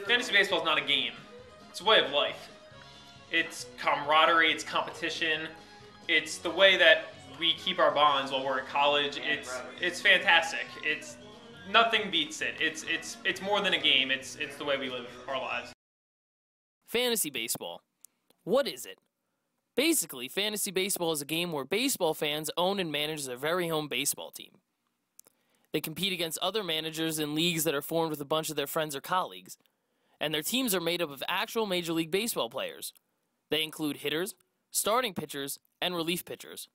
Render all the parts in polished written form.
Fantasy baseball is not a game. It's a way of life. It's camaraderie, it's competition. It's the way that we keep our bonds while we're at college. It's fantastic. It's nothing beats it. It's more than a game. It's the way we live our lives. Fantasy baseball. What is it? Basically, fantasy baseball is a game where baseball fans own and manage their very own baseball team. They compete against other managers in leagues that are formed with a bunch of their friends or colleagues, and their teams are made up of actual Major League Baseball players. They include hitters, starting pitchers, and relief pitchers.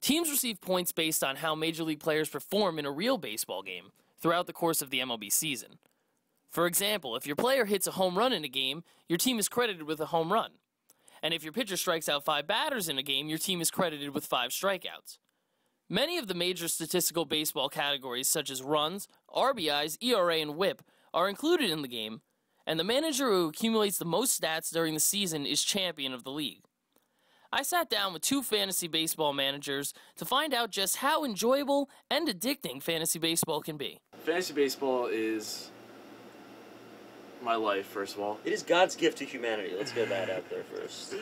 Teams receive points based on how Major League players perform in a real baseball game throughout the course of the MLB season. For example, if your player hits a home run in a game, your team is credited with a home run. And if your pitcher strikes out 5 batters in a game, your team is credited with 5 strikeouts. Many of the major statistical baseball categories, such as runs, RBIs, ERA, and WHIP, are included in the game, and the manager who accumulates the most stats during the season is champion of the league. I sat down with 2 fantasy baseball managers to find out just how enjoyable and addicting fantasy baseball can be. Fantasy baseball is my life, first of all. It is God's gift to humanity. Let's get that out there first.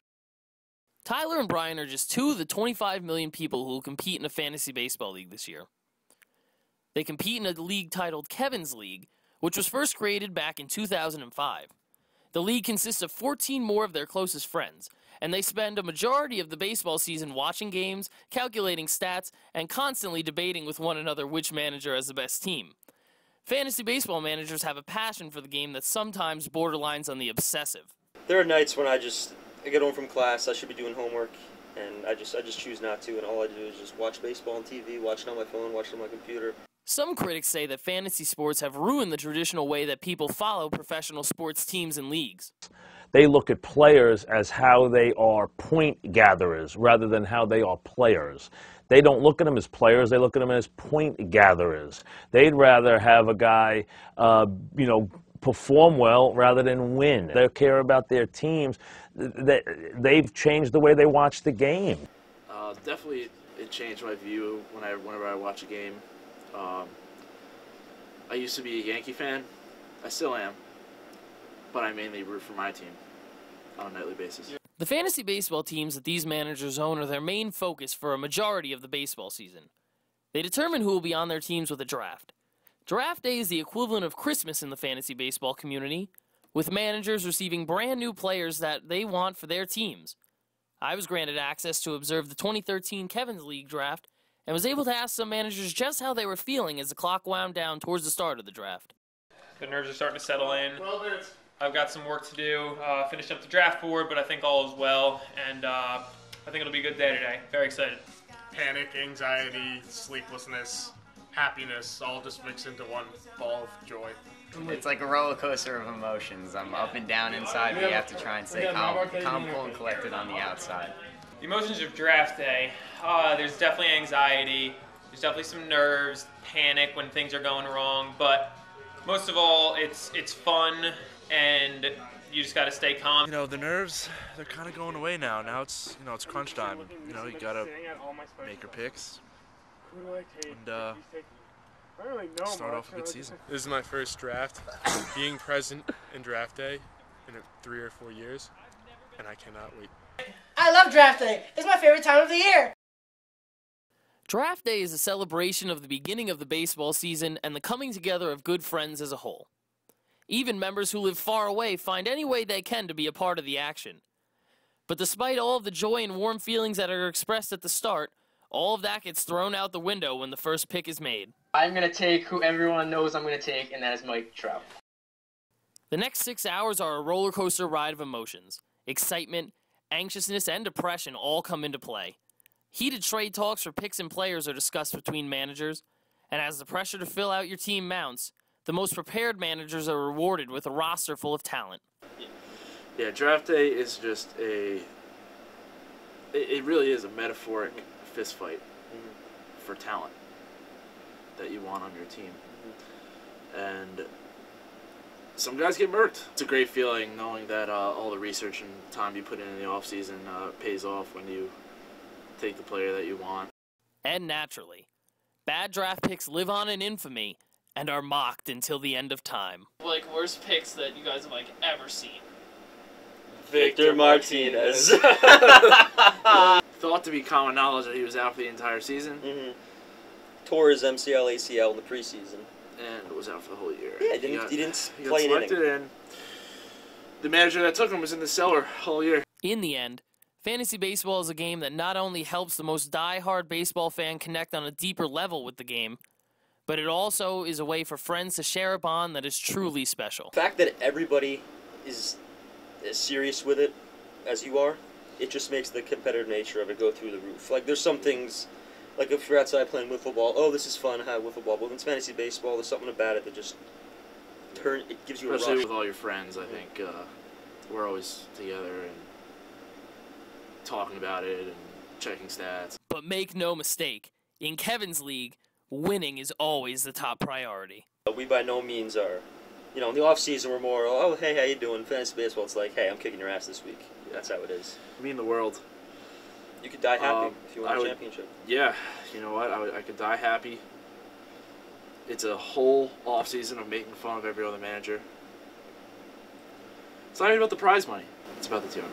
Tyler and Brian are just 2 of the 25 million people who will compete in a fantasy baseball league this year. They compete in a league titled Kevin's League, which was first created back in 2005. The league consists of 14 more of their closest friends, and they spend a majority of the baseball season watching games, calculating stats, and constantly debating with one another which manager has the best team. Fantasy baseball managers have a passion for the game that sometimes borderlines on the obsessive. There are nights when I get home from class, I should be doing homework, and I just choose not to, and all I do is just watch baseball on TV, watch it on my phone, watch it on my computer. Some critics say that fantasy sports have ruined the traditional way that people follow professional sports teams and leagues. They look at players as how they are point gatherers rather than how they are players. They don't look at them as players, they look at them as point gatherers. They'd rather have a guy, perform well rather than win. They care about their teams. They've changed the way they watch the game. Definitely it changed my view whenever I watch a game. I used to be a Yankee fan. I still am. But I mainly root for my team on a nightly basis. The fantasy baseball teams that these managers own are their main focus for a majority of the baseball season. They determine who will be on their teams with a draft. Draft day is the equivalent of Christmas in the fantasy baseball community, with managers receiving brand new players that they want for their teams. I was granted access to observe the 2013 Kevin's League draft and was able to ask some managers just how they were feeling as the clock wound down towards the start of the draft. The nerves are starting to settle in. I've got some work to do, finish up the draft board, but I think all is well, and I think it'll be a good day today. Very excited. Panic, anxiety, sleeplessness, happiness, all just mixed into one ball of joy. It's like a roller coaster of emotions. I'm up and down inside, but you have to try and stay calm, cool, and collected on the outside. The emotions of draft day, there's definitely anxiety, there's definitely some nerves, panic when things are going wrong, but most of all, it's fun, and you just got to stay calm. The nerves, they're kind of going away now. Now it's, it's crunch time. You got to make your picks and start off a good season. This is my first draft. Being present in draft day in 3 or 4 years, and I cannot wait. I love draft day. It's my favorite time of the year. Draft day is a celebration of the beginning of the baseball season and the coming together of good friends as a whole. Even members who live far away find any way they can to be a part of the action. But despite all of the joy and warm feelings that are expressed at the start, all of that gets thrown out the window when the first pick is made. I'm going to take who everyone knows I'm going to take, and that is Mike Trout. The next 6 hours are a roller coaster ride of emotions. Excitement, anxiousness, and depression all come into play. Heated trade talks for picks and players are discussed between managers, and as the pressure to fill out your team mounts, the most prepared managers are rewarded with a roster full of talent. Yeah, draft day is just it really is a metaphoric fist fight for talent that you want on your team. And some guys get murked. It's a great feeling knowing that all the research and time you put in the offseason pays off when you take the player that you want. And naturally, bad draft picks live on in infamy, and are mocked until the end of time. Like, worst picks that you guys have, like, ever seen. Victor Martinez. Thought to be common knowledge that he was out for the entire season. Mm-hmm. Tore his MCL, ACL in the preseason. And was out for the whole year. Yeah, he didn't play an inning. And the manager that took him was in the cellar all year. In the end, fantasy baseball is a game that not only helps the most die-hard baseball fan connect on a deeper level with the game, but it also is a way for friends to share a bond that is truly special. The fact that everybody is as serious with it as you are, it just makes the competitive nature of it go through the roof. Like, there's some things, like if you're outside playing wiffle ball, oh, this is fun, I have wiffle ball. But when it's fantasy baseball, there's something about it that just it gives you a rush. Especially with all your friends, I think we're always together and talking about it and checking stats. But make no mistake, in Kevin's league, winning is always the top priority. We by no means are, in the off season we're more, oh, hey, how you doing? Fantasy baseball, it's like, hey, I'm kicking your ass this week. That's how it is. Me and the world. You could die happy if you won a championship. Yeah, you know what? I could die happy. It's a whole off season of making fun of every other manager. It's not even about the prize money. It's about the team.